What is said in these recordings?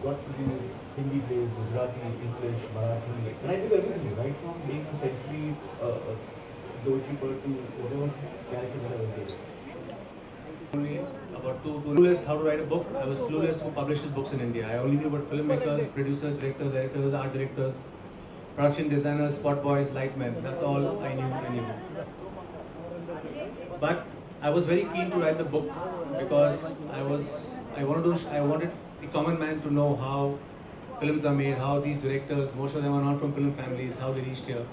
got to do Hindi plays, Gujarati, English, Marathi, and I did everything, right from being a secretary, goalkeeper to whatever character that I was given. Only about clueless how to write a book. I was clueless who publishes books in India. I only knew about filmmakers, producers, directors, art directors, production designers, spot boys, lightmen. That's all I knew. But I was very keen to write the book because I wanted the common man to know how films are made, how these directors, most of them are not from film families, how they reached here.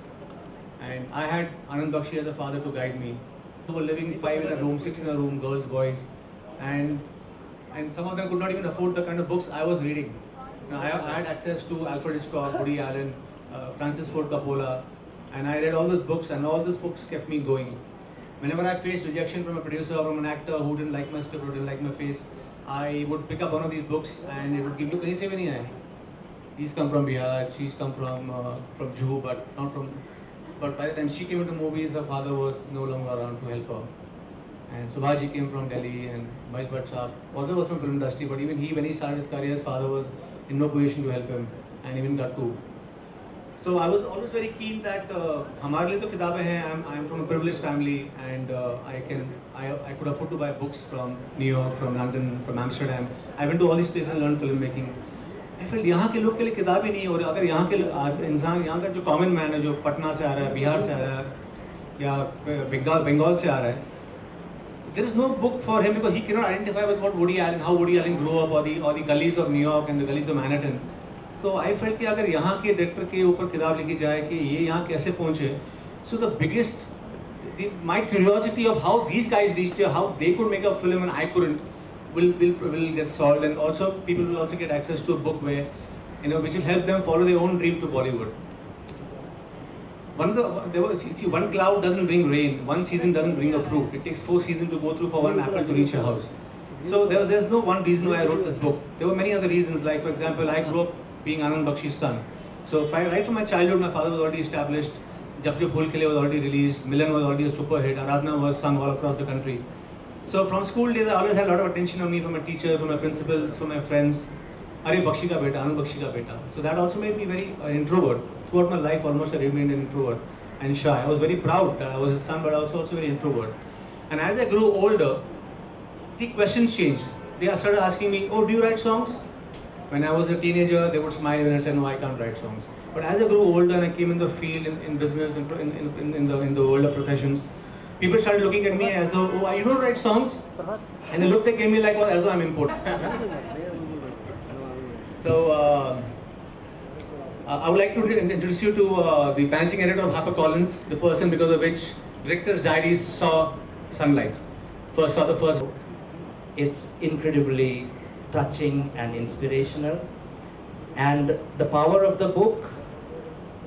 And I had Anand Bakshi as a father to guide me. They were living 5 in a room, 6 in a room, girls, boys, and some of them could not even afford the kind of books I was reading. I had access to Alfred Hitchcock, Woody Allen, Francis Ford Coppola, and I read all those books, and all those books kept me going. Whenever I faced rejection from a producer or from an actor who didn't like my script or didn't like my face, I would pick up one of these books and it would give me, kahin se bhi nahi aaye. He's come from Bihar, she's come from Juhu, but not from. But by the time she came into movies, her father was no longer around to help her. And Subhaji came from Delhi, and Mahesh Bhatt Saab also was from film industry. But even he, when he started his career, his father was in no position to help him, and even got coup. So I was always very keen that हमारे लिए तो किताबें हैं. I'm from a privileged family, and I could afford to buy books from New York, from London, from Amsterdam. I went to all these places and learned filmmaking. I felt यहाँ के लोग के लिए किताब ही नहीं है. और अगर यहाँ के इंसान, यहाँ का जो कॉमन मैन है, जो पटना से आ रहा है, बिहार से आ रहा है, या बंगाल से आ रहा है, there is no book for him because he cannot identify with what Woody Allen, how Woody Allen grew up, or the gullies of New York and the gullies of Manhattan. So I felt कि अगर यहाँ के director के ऊपर किताब लिखी जाए कि ये यहाँ कैसे पहुँचे, so the biggest, my curiosity of how these guys reached here, how they could make a film and I couldn't, will get solved, and also people will also get access to a book where, which will help them follow their own dream to Bollywood. One cloud doesn't bring rain, one season doesn't bring a fruit. It takes 4 seasons to go through for one apple to reach a house. So there's no one reason why I wrote this book. There were many other reasons, like for example, I grew up being Anand Bakshi's son. So right from my childhood, my father was already established. Jab Jab Bhool Khile was already released. Milan was already a super hit. Aradhana was sung all across the country. So from school days, I always had a lot of attention on me from my teachers, from my principals, from my friends. Are Bakshi ka beta, Anand Bakshi ka beta. So that also made me very introvert. Throughout my life, almost I remained an introvert and shy. I was very proud that I was his son, but I was also very introvert. And as I grew older, the questions changed. They started asking me, "Oh, do you write songs?" When I was a teenager, they would smile when I said, "No, I can't write songs." But as I grew older and I came in the field, in business, in the world of professions, people started looking at me as though, "Oh, you don't write songs?" And they looked at me like, as though I'm important. So, I would like to introduce you to the managing editor of HarperCollins, the person because of which Director's Diaries saw sunlight. Saw the first. It's incredibly touching and inspirational, and the power of the book,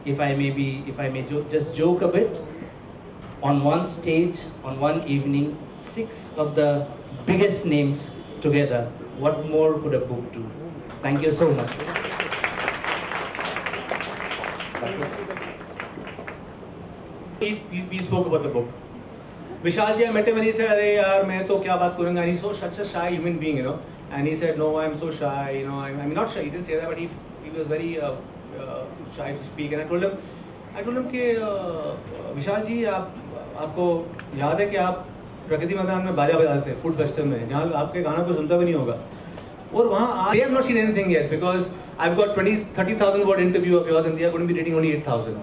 if I may just joke a bit, on one stage, on one evening, 6 of the biggest names together. What more could a book do? Thank you so much. We spoke about the book. Vishal ji, I met him and he said, "Arey yaar, main to kya baat karunga?" And he's such a shy human being, And he said, "No, I'm so shy, I'm not shy." He didn't say that, but he was very shy to speak. And I told him कि विशाल जी, आपको याद है कि आप प्रकृति मैदान में बाजा बजाते थे फूड फेस्टिवल में, जहाँ आपके गाना को सुनता भी नहीं होगा. और वहाँ they have not seen anything yet because I've got 30,000 word interview of yours and they are going to be reading only 8,000.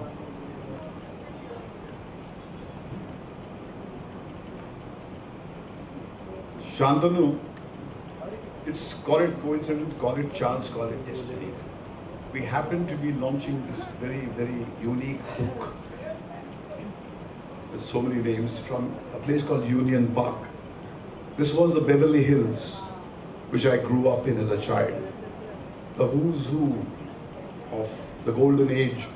Shantanu, it's call it coincidence, call it chance, call it destiny. We happen to be launching this very, very unique book with so many names from a place called Union Park. This was the Beverly Hills, which I grew up in as a child. The who's who of the golden age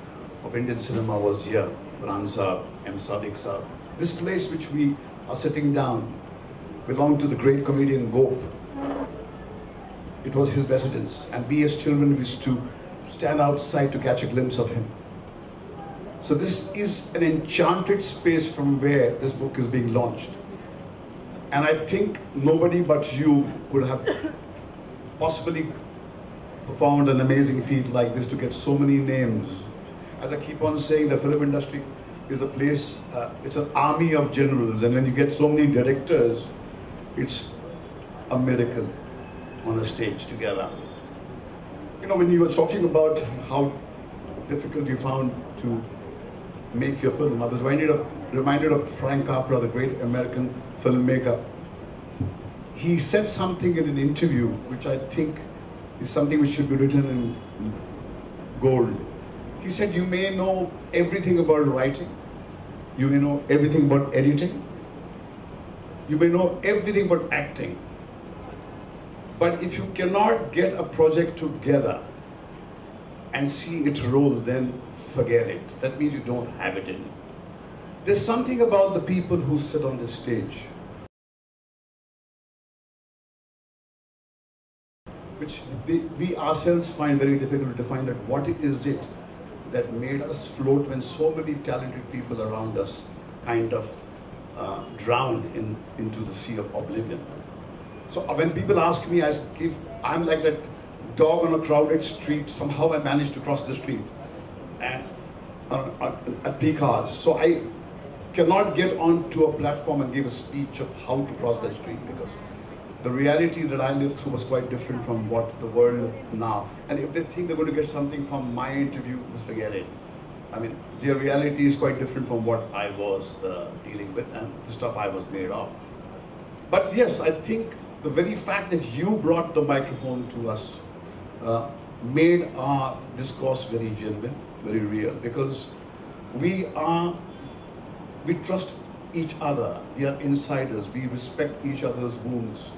of Indian cinema was here. Farhan Saab, M. Sadiq Saab. This place which we are sitting down belonged to the great comedian Gop. It was his residence, and we as children used to stand outside to catch a glimpse of him. So this is an enchanted space from where this book is being launched. And I think nobody but you could have possibly performed an amazing feat like this to get so many names. As I keep on saying, the film industry is a place, it's an army of generals, and when you get so many directors, it's a miracle on a stage together. You know, when you were talking about how difficult you found to make your film, I was reminded of Frank Capra, the great American filmmaker. He said something in an interview which I think is something which should be written in gold. He said, you may know everything about writing, you may know everything about editing, you may know everything about acting, but if you cannot get a project together and see it roll, then forget it. That means you don't have it in you. There's something about the people who sit on this stage which we ourselves find very difficult to define, that what is it that made us float when so many talented people around us kind of drowned into the sea of oblivion. So when people ask me, I'm like that dog on a crowded street. Somehow I managed to cross the street and at peak hours. So I cannot get onto a platform and give a speech of how to cross that street, because the reality that I lived through was quite different from what the world now. And if they think they're going to get something from my interview, forget it. I mean, their reality is quite different from what I was dealing with and the stuff I was made of. But yes, I think the very fact that you brought the microphone to us made our discourse very genuine, very real, because we trust each other, we are insiders, we respect each other's wounds,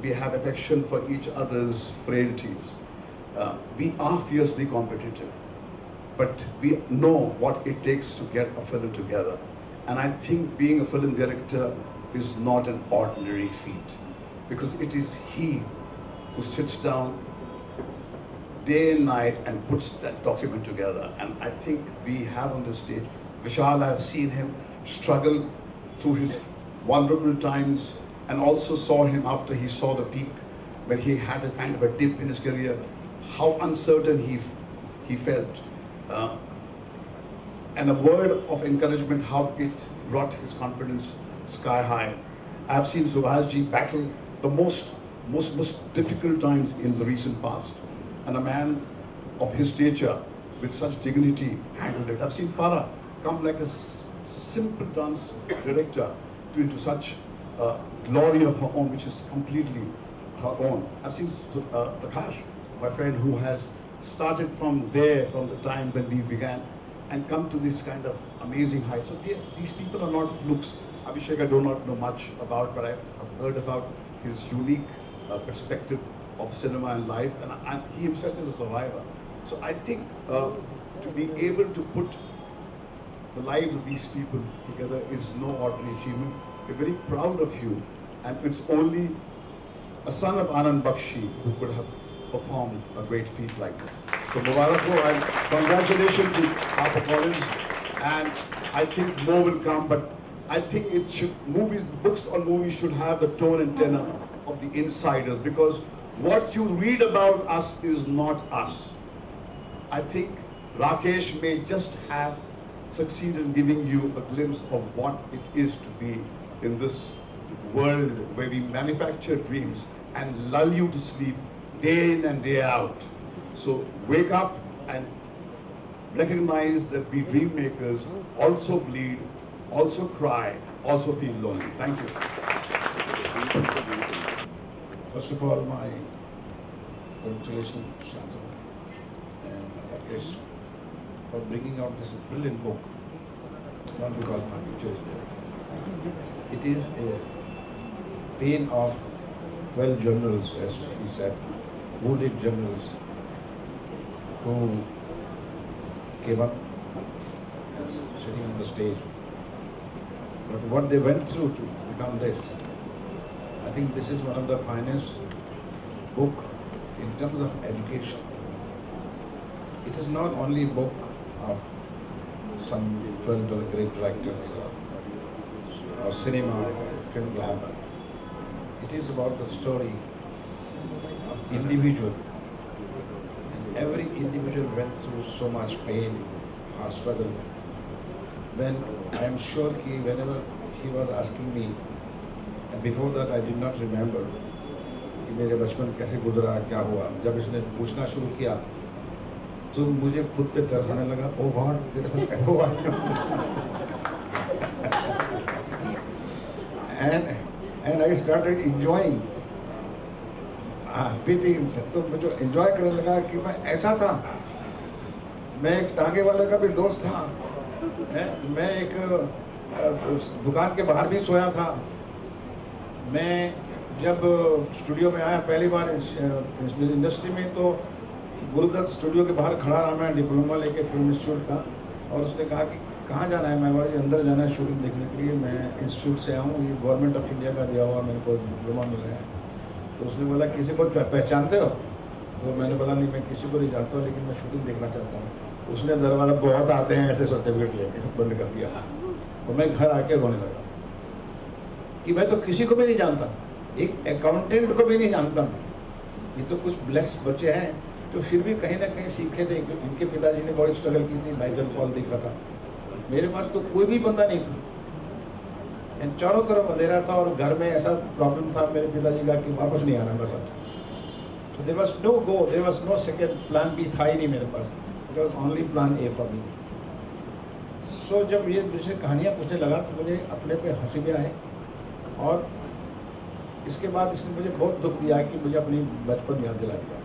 we have affection for each other's frailties. We are fiercely competitive, but we know what it takes to get a film together. And I think being a film director is not an ordinary feat, because it is he who sits down day and night and puts that document together. And I think we have on this stage, Vishal, I have seen him struggle through his vulnerable times, and also saw him after he saw the peak, when he had a kind of a dip in his career, how uncertain he felt. And a word of encouragement, how it brought his confidence sky high. I have seen Subhashji battle the most difficult times in the recent past, and a man of his stature with such dignity handled it. I've seen Farah come like a simple dance director into such glory of her own, which is completely her own. I've seen Prakash, my friend, who has started from there, from the time when we began, and come to this kind of amazing height. So these people are not flukes. Abhishek I do not know much about, but I've heard about his unique perspective of cinema and life, and he himself is a survivor. So I think to be able to put the lives of these people together is no ordinary achievement. We're very proud of you, and it's only a son of Anand Bakshi who could have performed a great feat like this. So Mubarak ho, and congratulations to HarperCollins, and I think more will come, but I think it should, books or movies should have the tone and tenor of the insiders, because what you read about us is not us. I think Rakesh may just have succeeded in giving you a glimpse of what it is to be in this world where we manufacture dreams and lull you to sleep day in and day out. So wake up and recognize that we dream makers also bleed, also cry, also feel lonely. Thank you. First of all, my congratulations to Shantanu and Rakesh for bringing out this brilliant book, not because my picture is there. It is a pain of 12 generals, as he said, wounded generals who came up as sitting on the stage. But what they went through to become this, I think this is one of the finest book in terms of education. It is not only a book of some 12 great directors or cinema or film lab. It is about the story of individual every individual went through so much pain, hard struggle. When I am sure कि whenever he was asking me, and before that I did not remember कि मेरे बचपन कैसे गुजरा, क्या हुआ. जब इसने पूछना शुरू किया, तो मुझे खुद पे तरस आने लगा. ओ गॉड, तेरे साथ कैसा हुआ? and I started enjoying. PT himself. तो मुझे एंजॉय करने लगा कि मैं ऐसा था. मैं एक टांगे वाले का भी दोस्त था. मैं एक दुकान के बाहर भी सोया था. मैं जब स्टूडियो में आया पहली बार इंडस्ट्री में, तो गुरुदत्त स्टूडियो के बाहर खड़ा रहा मैं डिप्लोमा लेके फिल्म इंस्टीट्यूट का. और उसने कहा कि कहाँ जाना है? मैं बोला अंदर जाना है शूटिंग देखने के लिए. मैं इंस्टीट्यूट से आया हूँ, ये गवर्नमेंट ऑफ इंडिया का दिया हुआ मेरे को डिप्लोमा मिला है. तो उसने बोला किसी को पहचानते हो? तो मैंने बोला नहीं, मैं किसी को नहीं जानता हूँ, लेकिन मैं शूटिंग देखना चाहता हूँ. उसने दरवाजा बहुत आते हैं ऐसे सर्टिफिकेट लेके बंद कर दिया. तो मैं घर आके रोने लगा कि मैं तो किसी को भी नहीं जानता, एक अकाउंटेंट को भी नहीं जानता मैं. ये तो कुछ ब्लेस्ड बच्चे हैं तो फिर भी कहीं ना कहीं सीखे थे. इनके पिताजी ने बड़ी स्ट्रगल की थी, नाइजर फॉल देखा था. मेरे पास तो कोई भी बंदा नहीं था. चारों तरफ अंधेरा था और घर में ऐसा प्रॉब्लम था मेरे पिताजी का कि वापस नहीं आना बस. तो there was no go, there was no second plan B था ही नहीं मेरे पास. It was only plan A for me. So जब ये मुझे कहानियाँ पूछने लगा तो मुझे अपने पे हंसी भी आए. और इसके बाद इसने मुझे बहुत दुख दिया कि मुझे अपनी बचपन याद दिला दिया.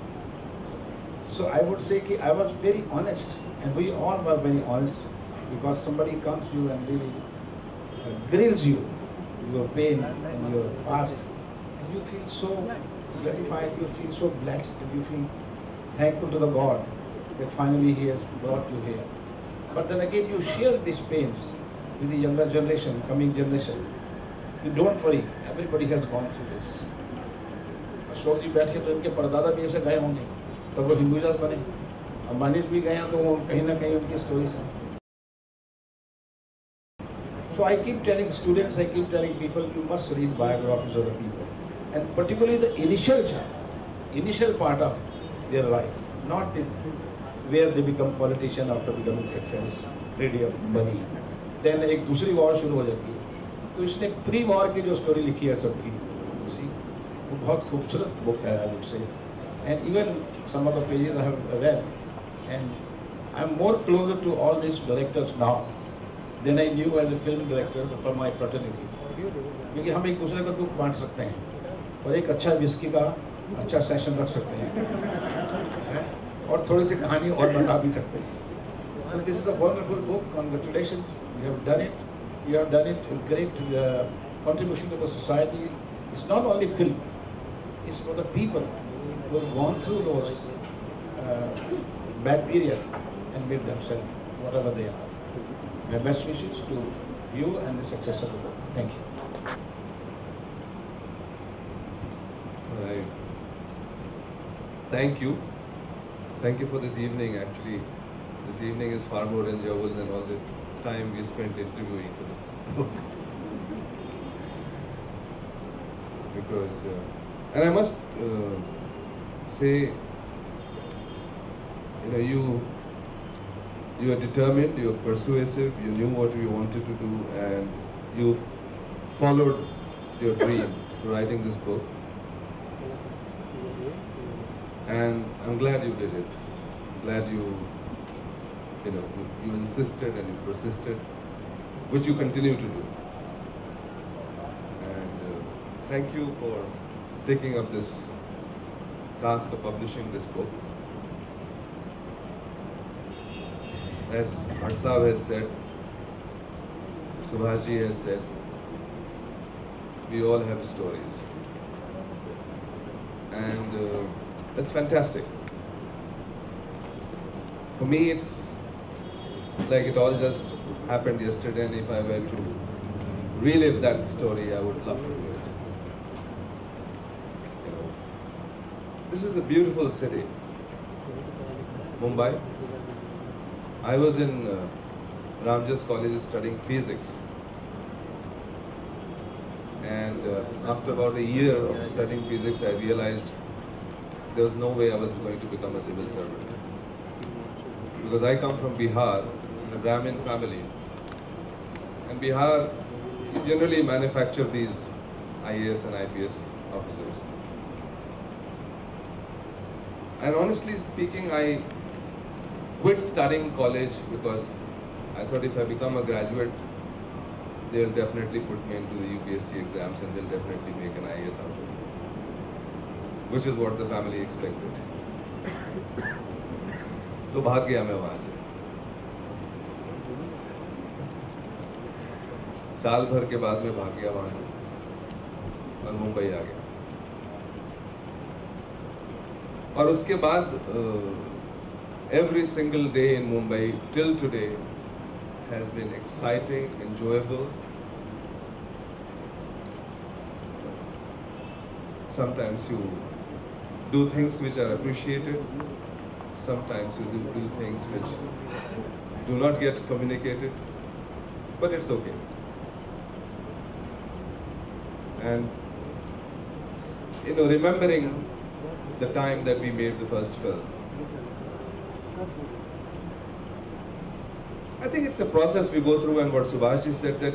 सो आई वुड से कि I was very honest and we all were very honest, because somebody comes to you and really grills you, your pain and your past, and you feel so gratified, you feel so blessed, and you feel thankful to the God that finally He has brought you here. But then again, you share these pains with the younger generation, coming generation. You don't worry, everybody has gone through this. Ashok ji बैठे तो इनके परदादा भी ऐसे गए होंगे, तब वो हिंदुजाज बने. अंबानीज भी गए हैं तो वो कहीं ना कहीं उनकी स्टोरीज हैं. So I keep telling students, I keep telling people, you must read biographies of the people, and particularly the initial part of their life, not where they become politician after becoming success, ready of money. Then एक दूसरी war शुरू हो जाती है. तो इसने pre war की जो स्टोरी लिखी है सबकी, वो बहुत खूबसूरत बुक है I would say. And even some of the pages I have read, and I am more closer to all these directors now than I knew as a film director from my fraternity. क्योंकि हम एक दूसरे का दुख बांट सकते हैं और एक अच्छा विस्की का अच्छा सेशन रख सकते हैं और थोड़ी सी कहानी और बता भी सकते हैं. So this is a wonderful book. Congratulations, you have done it. You have done it a great contribution to the society. It's not only film. It's for the people who have gone through those bad period and made themselves whatever they are. My best wishes to you and the success of the book. Thank you. Right. Thank you. Thank you for this evening. Actually, this evening is far more enjoyable than all the time we spent interviewing for the book. Because, and I must say, you are determined, you are persuasive, you knew what you wanted to do, and you followed your dream to writing this book. And I'm glad you did it. Glad you insisted and you persisted, which you continue to do. And thank you for taking up this task of publishing this book. As Bhatt Sahab has said, Subhash ji has said, we all have stories. And that's fantastic. For me, it's like it all just happened yesterday, and if I were to relive that story, I would love to do it. This is a beautiful city, Mumbai. I was in Ramjas College studying physics, and after about a year of studying physics, I realized there was no way I was going to become a civil servant. because I come from Bihar, in a Brahmin family. And Bihar generally manufacture these IAS and IPS officers. And honestly speaking, I quit studying college because I thought if I become a graduate, they'll definitely put me into the UPSC exams and they'll definitely make an IAS out of me, which is what the family expected. तो भाग गया मैं वहां से। साल भर के बाद में भाग गया वहां से और मुंबई आ गया। और उसके बाद every single day in Mumbai till today has been exciting, enjoyable. Sometimes you do things which are appreciated. Sometimes you do things which do not get communicated, but it's okay. And remembering the time that we made the first film, I think it's a process we go through, and what Subhashji said, that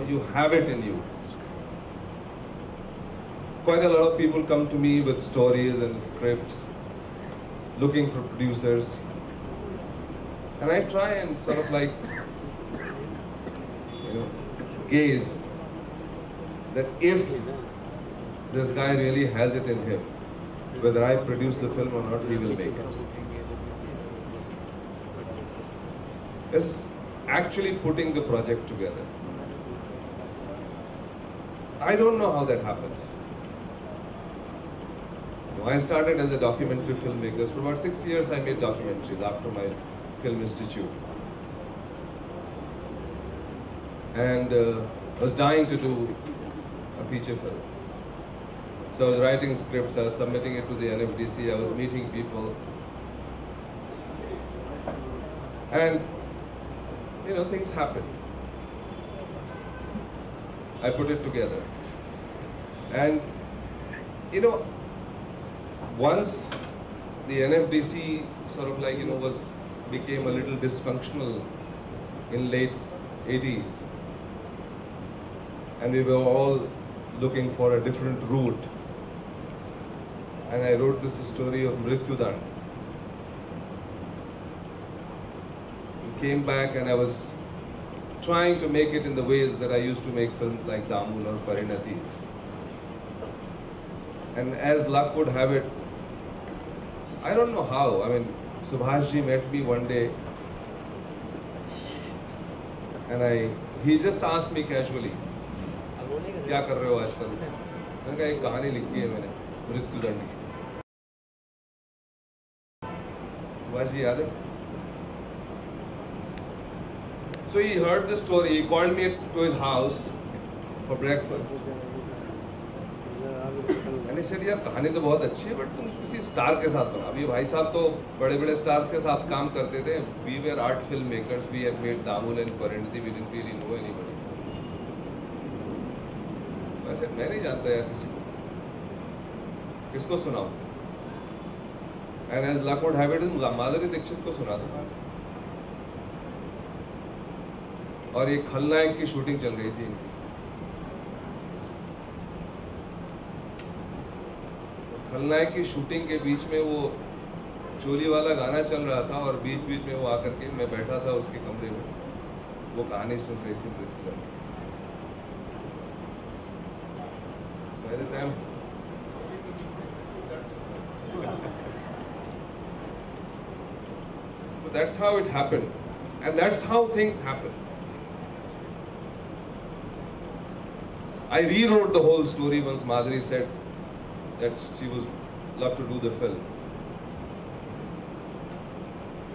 you have it in you. Quite a lot of people come to me with stories and scripts, looking for producers, and I try and sort of like gaze that if this guy really has it in him, whether I produce the film or not, he will make it. It's actually putting the project together. I don't know how that happens. I started as a documentary filmmaker. For about 6 years I made documentaries after my film institute. And I was dying to do a feature film. So I was writing scripts, I was submitting it to the NFDC, I was meeting people. And things happened. I put it together. And once the NFDC sort of like became a little dysfunctional in late 80s, and we were all looking for a different route, and I wrote this story of Mrityudan. Came back and I was trying to make it in the ways that I used to make films like Damul or Parinati. And as luck would have it, I don't know how, Subhashji met me one day and he just asked me casually, क्या कर रहे हो आजकल? मैंने कहा एक कहानी लिखी है मैंने, मृत्युदंड की। सुभाषजी याद है? So he heard the story, he called me to his house for breakfast. And he said, यार कहानी तो बहुत अच्छी है, but तुम किसी स्टार के साथ बना। अभी भाई साहब तो बड़े-बड़े स्टार्स के साथ काम करते थे। We were art filmmakers, we had made Damul and Parinati, we didn't really know anybody. So I said, मैं नहीं जानता यार किसी को, किसको सुनाऊं? And as luck would have it, Madhuri Dixit को सुना दूंगा। और एक खलनायक की शूटिंग चल रही थी इनकी। खलनायक की शूटिंग के बीच में वो चोली वाला गाना चल रहा था और बीच बीच में वो आकर के, मैं बैठा था उसके कमरे में, वो कहानी सुन रही थी मृत्युदंड। By the time so that's how it happened, and that's how things happen. I rewrote the whole story once Madhuri said that she would love to do the film.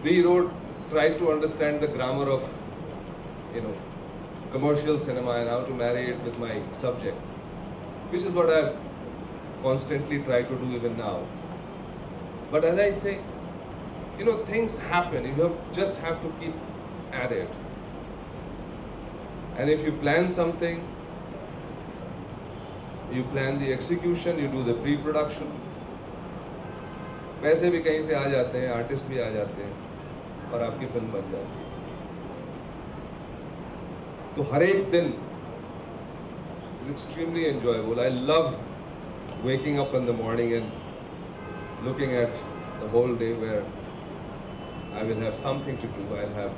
Rewrote, tried to understand the grammar of, commercial cinema and how to marry it with my subject, which is what I constantly try to do even now. But as I say, things happen. You just have to keep at it. And if you plan something, you plan the execution, you do the pre-production. पैसे भी कहीं से आ जाते हैं, artist भी आ जाते हैं, और आपकी फिल्म बन जाए। तो हर एक दिन is extremely enjoyable. I love waking up in the morning and looking at the whole day where I will have something to do. I'll have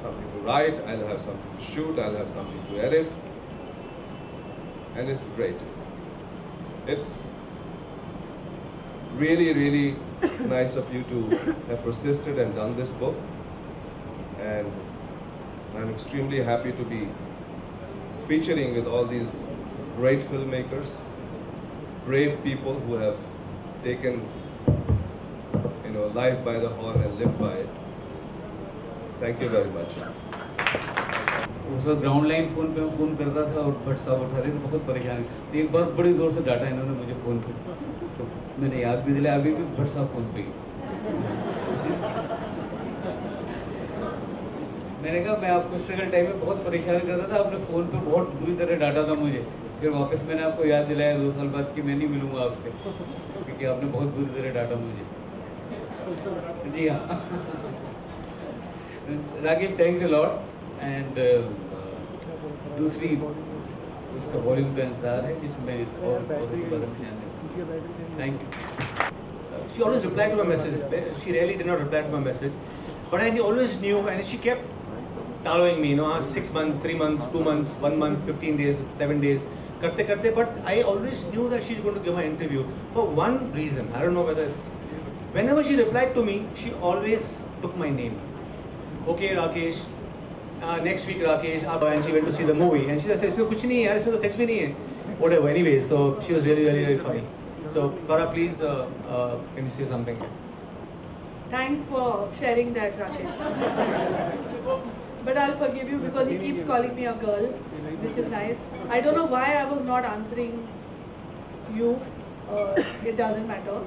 something to write, I'll have something to shoot, I'll have something to edit. And it's great. It's really, really nice of you to have persisted and done this book. And I'm extremely happy to be featuring with all these great filmmakers, brave people who have taken, life by the horn and lived by it. Thank you very much. उस वक्त ground line phone पे मैं phone करता था और भट्ट साहब उठा रहे थे, बहुत परेशान। तो एक बार बड़ी ज़ोर से डांटा इन्होंने मुझे फ़ोन पे, तो मैंने याद भी दिलाया, अभी भी भट्ट साहब फ़ोन पे ही। मैंने कहा मैं आपको स्ट्रगल टाइम में बहुत परेशान करता था, आपने फ़ोन पे बहुत बुरी तरह डांटा था मुझे। फिर वापस मैंने आपको याद दिलाया 2 साल बाद कि मैं नहीं मिलूँगा आपसे, क्योंकि आपने बहुत बुरी तरह डांटा मुझे। जी हाँ। Rakesh, thanks a lot. And दूसरी उसका वॉल्यूम का इंतजार है जिसमें और thank you. She always replied to my message. She rarely did not reply to my message, but I always knew, and she kept following me. 6 months, 3 months, 2 months, 1 month, 15 days, 7 days, karte. But I always knew that she's going to give her interview for one reason. I don't know whether it's. Whenever she replied to me, she always took my name. Okay, Rakesh. Next week, Rakesh. And she went to see the movie, and she said, "इसमें कुछ नहीं है यार, इसमें तो sex भी नहीं है." Whatever. Anyway, so she was really, really, really funny. So, Farah, please, can you say something? Thanks for sharing that, Rakesh. But I'll forgive you because he keeps calling me a girl, which is nice. I don't know why I was not answering you. It doesn't matter.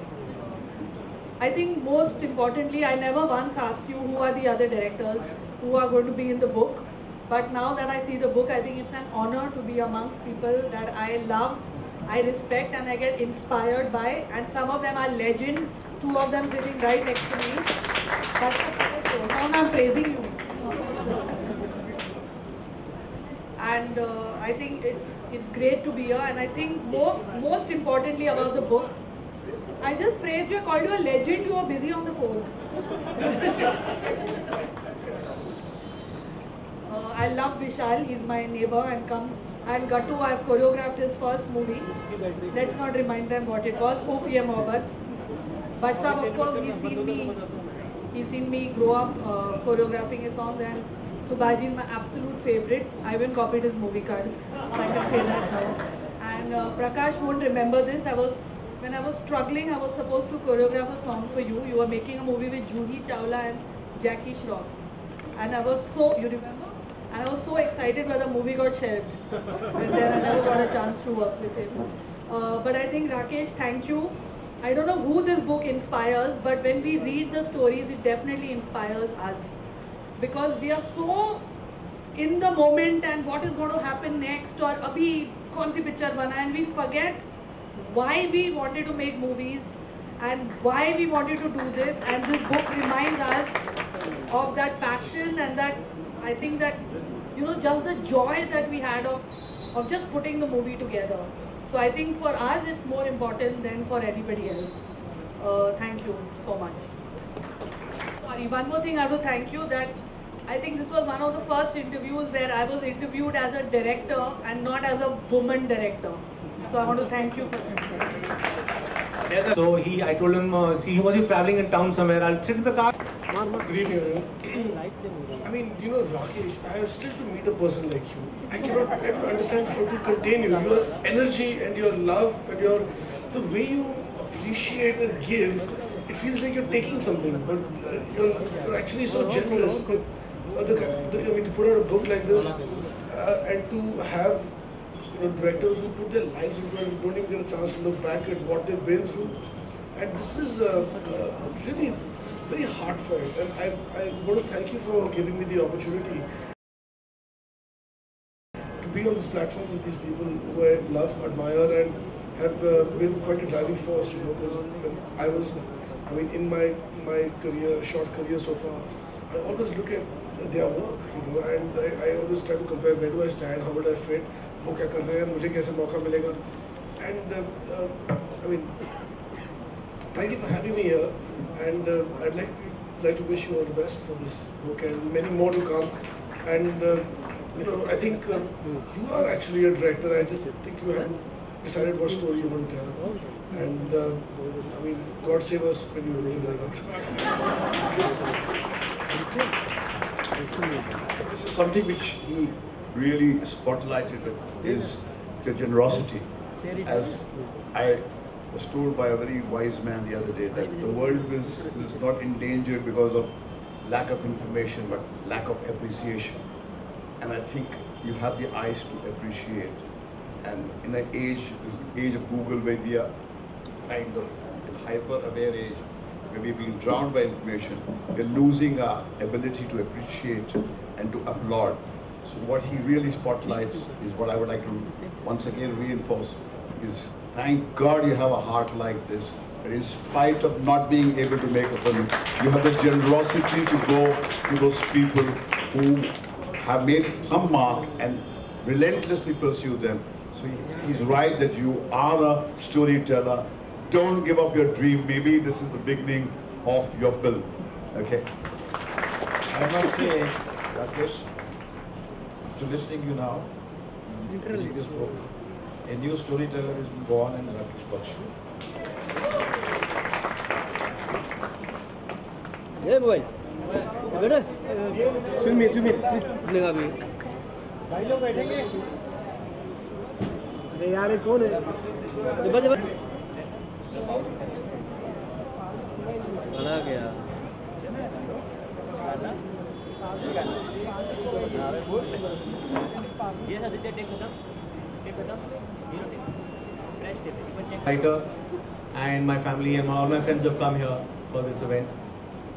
I think most importantly, I never once asked you who are the other directors who are going to be in the book. But now that I see the book, I think it's an honor to be amongst people that I love, I respect, and I get inspired by. And some of them are legends, 2 of them sitting right next to me. That's the first one. Now I'm praising you. And I think it's great to be here. And I think most importantly about the book, I just praised you, I called you a legend, you were busy on the phone. I love Vishal, he's my neighbor and and Gattu, I've choreographed his first movie. Let's not remind them what it was, Oof Ye Mohabbat. But Sab, of course, he's seen me grow up choreographing his songs, and Subhaji is my absolute favorite. I even copied his movie cards, I can say that now. And Prakash won't remember this. When I was struggling, I was supposed to choreograph a song for you. You were making a movie with Juhi Chawla and Jackie Shroff. And I was you remember? And I was so excited when the movie got shelved. And then I never got a chance to work with him. But I think, Rakesh, thank you. I don't know who this book inspires, but when we read the stories, it definitely inspires us. Because we are so in the moment and what is going to happen next, or abhi kaun si picture bana, and we forget why we wanted to make movies and why we wanted to do this. And this book reminds us of that passion and that, I think that, just the joy that we had of just putting the movie together. So I think for us it's more important than for anybody else. Thank you so much. Sorry, one more thing I have to thank you, that I think this was one of the first interviews where I was interviewed as a director and not as a woman director. So I want to thank you for that. So I told him, he was traveling in town somewhere. I'll sit in the car. Good evening, everyone. I mean, Rakesh, I have still to meet a person like you. I cannot ever understand how to contain you. Your energy and your love and the way you appreciate and give, it feels like you're taking something, but you're actually so generous. To put out a book like this and to have directors who put their lives into it and don't even get a chance to look back at what they've been through. And this is really very heartfelt, and I want to thank you for giving me the opportunity to be on this platform with these people who I love, admire, and have been quite a driving force, because when I was I mean, in my career, short career so far, I always look at their work, you know, and I always try to compare where do I stand, how would I fit, वो क्या कर रहे हैं, मुझे कैसे मौका मिलेगा, and I mean, thank you for having me here, and I'd like to wish you all the best for this book and many more to come, and you know, I think you are actually a director. I just think you haven't decided what story you want to tell, and I mean, God save us when you figure it out. This is something which he really spotlighted, is your generosity. As I was told by a very wise man the other day, that the world is not endangered because of lack of information, but lack of appreciation. And I think you have the eyes to appreciate. And in an age, this age of Google, where we are kind of in hyper-aware age, where we're being drowned by information, we're losing our ability to appreciate and to applaud. So what he really spotlights is what I would like to once again reinforce is, thank God you have a heart like this. And in spite of not being able to make a film, you have the generosity to go to those people who have made some mark and relentlessly pursue them. So he's right that you are a storyteller. Don't give up your dream. Maybe this is the beginning of your film. Okay. I must say, Rakesh, after listening you now, reading this book, a new storyteller has been born in Rakesh Bakshu. ये mobile बेटा सुमित लगा भी भाई लोग बैठेंगे अरे यार ये कौन है बना गया ये सब टेक खत्म writer and my family and all my friends have come here for this event.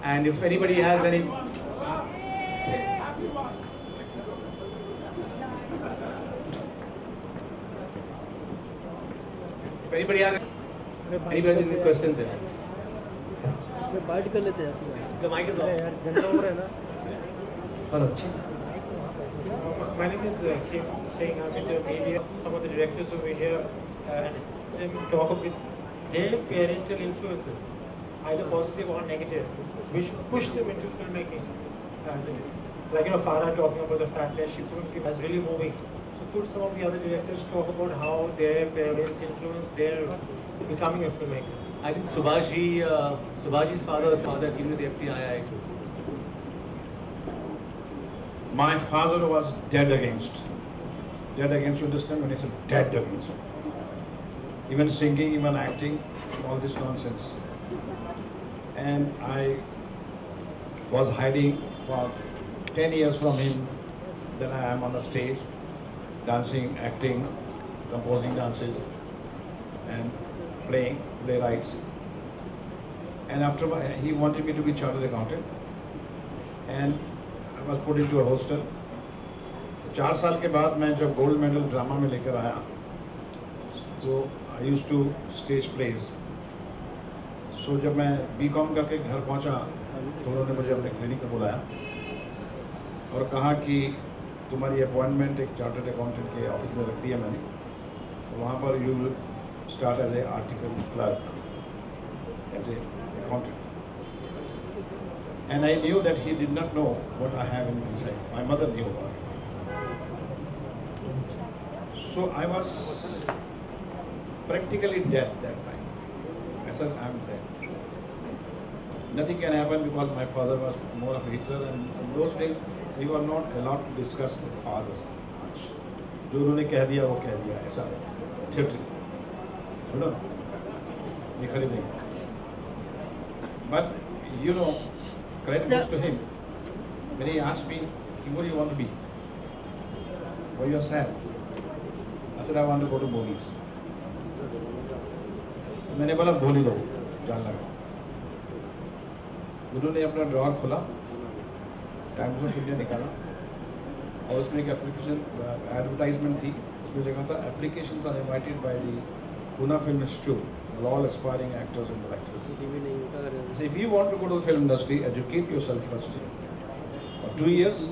And if anybody has any anybody has any questions in it? Bite कर लेते हैं The mic is off. यार घंटा हो रहा है ना hello My name is Kim Singh. I'm in the media. Some of the directors over here and talk a bit. Their parental influences, either positive or negative, which push them into filmmaking. As in, like Farah talking about the fact that she couldn't be as really moving. So could some of the other directors talk about how their parents influenced their becoming a filmmaker? I think Subhaji's father's father gave me the FTII. My father was dead against. Dead against, you understand? When I say dead against. Even singing, even acting, all this nonsense. And I was hiding for 10 years from him. Then I am on the stage, dancing, acting, composing dances, and playing, playwrights. And after he wanted me to be chartered accountant. And I was put into a hostel. 4 साल के बाद मैं जब gold medal drama में लेकर आया, तो I used to stage plays. So जब मैं बीकॉम करके घर पहुंचा तो उन्होंने मुझे अपने क्लिनिक में बुलाया और कहा कि तुम्हारी अपॉइंटमेंट एक चार्टर्ड अकाउंटेंट के ऑफिस में रख दिया मैंने, तो वहाँ पर you will start as a article clerk, as a accountant. And I knew that he did not know what I have inside. My mother knew about it. So I was practically dead that time. I said, I'm dead. Nothing can happen because my father was more of a Hitler, and in those days we were not allowed to discuss with fathers much. जो उन्होंने कह दिया वो कह दिया, ऐसा theatre सुनो ये खरीदेंगे. But you know, credit goes to him. When he asked me, what do you want to be? Why you are sad? I said, I want to go to movies. मैंने बोला बोली दो, जान लगा. उन्होंने अपना ड्रॉअर खोला, टाइम्स ऑफ इंडिया निकाला और उसमें एक एप्लीकेशन एडवर्टाइजमेंट थी. उसमें लिखा था applications are invited by the Poona film institute We're all aspiring actors and directors. So if you want to go to the film industry, educate yourself first for 2 years,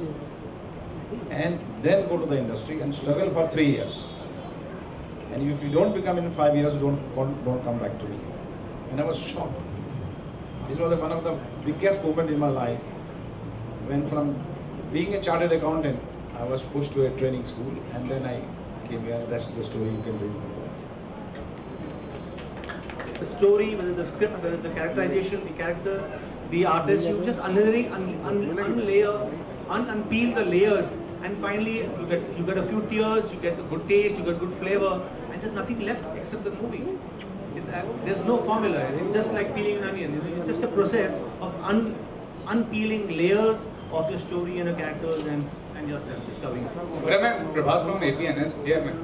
and then go to the industry and struggle for 3 years. And if you don't become in 5 years, don't come back to me. And I was shocked. This was one of the biggest moments in my life, when from being a chartered accountant, I was pushed to a training school, and then I came here. That's the story you can read. The story, whether the script, whether the characterization, the characters, the artists, you just unpeel the layers, and finally you get a few tears, you get a good taste, you get good flavor, and there's nothing left except the movie. There's no formula. It's just like peeling an onion. It's just a process of unpeeling layers of your story and your characters and yourself, discovering. Prabhat from APNS. Dear man.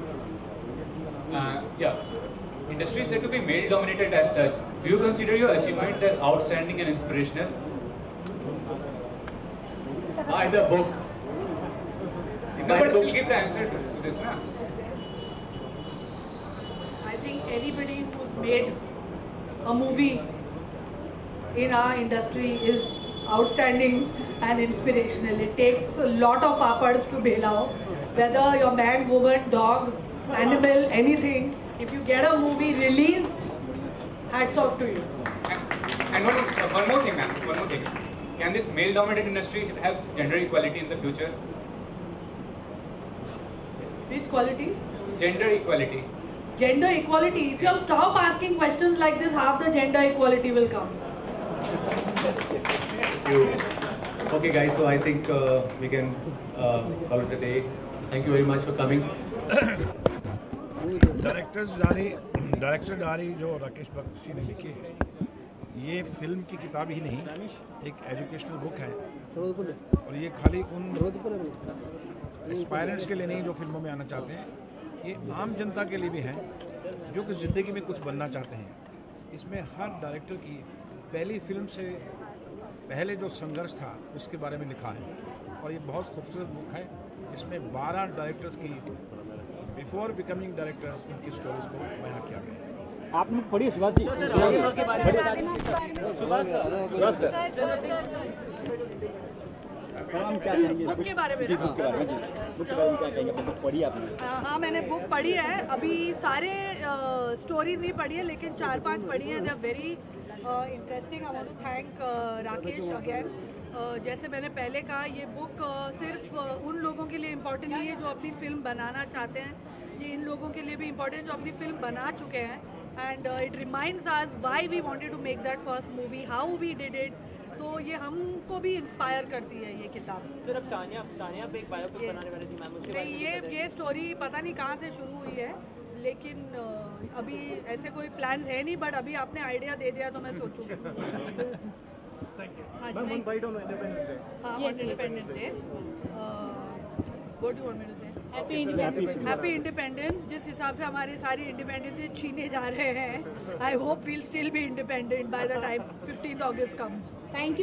Yeah. Industry is said to be male dominated as such. Do you consider your achievements as outstanding and inspirational? Buy the book. But still give the answer to this, na? I think anybody who's made a movie in our industry is outstanding and inspirational. It takes a lot of papads to belao, whether you're man, woman, dog, animal, anything. If you get a movie released, hats off to you. And one more thing, ma'am. One more thing. Can this male-dominated industry have gender equality in the future? Which quality? Gender equality. Gender equality. If you stop asking questions like this, half the gender equality will come. Thank you. Okay, guys. So I think we can call it a day. Thank you very much for coming. Director diary जो राकेश बख्शी ने लिखी है, ये film की किताब ही नहीं, एक educational book है, और ये खाली उन एस्पायरेंट्स के लिए नहीं जो फिल्मों में आना चाहते हैं, ये आम जनता के लिए भी है जो कि ज़िंदगी में कुछ बनना चाहते हैं। इसमें हर डायरेक्टर की पहली फिल्म से पहले जो संघर्ष था उसके बारे में लिखा है, और ये बहुत खूबसूरत बुक है। इसमें 12 डायरेक्टर्स की बिफोर बिकमिंग डायरेक्टर्स उनकी स्टोरीज को बयां किया गया है। आपने पढ़ी सुभाष जी? बुक के बारे में क्या कहेंगे? बुक पढ़ी आपने? हाँ, मैंने बुक पढ़ी है। अभी सारे स्टोरीज नहीं पढ़ी है, लेकिन 4-5 पढ़ी है। They are very interesting. I want to thank Rakesh again. जैसे मैंने पहले कहा, ये बुक सिर्फ उन लोगों के लिए इम्पोर्टेंट नहीं है जो अपनी फिल्म बनाना चाहते हैं, ये इन लोगों के लिए भी इम्पोर्टेंट जो अपनी फिल्म बना चुके हैं। And it reminds us why we wanted to make that first movie, how we did it. तो ये हमको भी इंस्पायर करती है ये किताब। सिर्फ सानिया पे एक बायोपिक बनाने वाली थी मैम, नहीं, ये स्टोरी पता नहीं कहाँ से शुरू हुई है, लेकिन अभी ऐसे कोई प्लान है नहीं, बट अभी आपने आइडिया दे दिया तो मैं सोचूंगी। One bite on Independence Day. हाँ, on Independence Day. What do you want me to say? Happy Independence. जिस हिसाब से हमारी सारी इंडिपेंडेंस छीने जा रहे हैं, I hope we'll still be independent by the time 15th August comes. Thank you.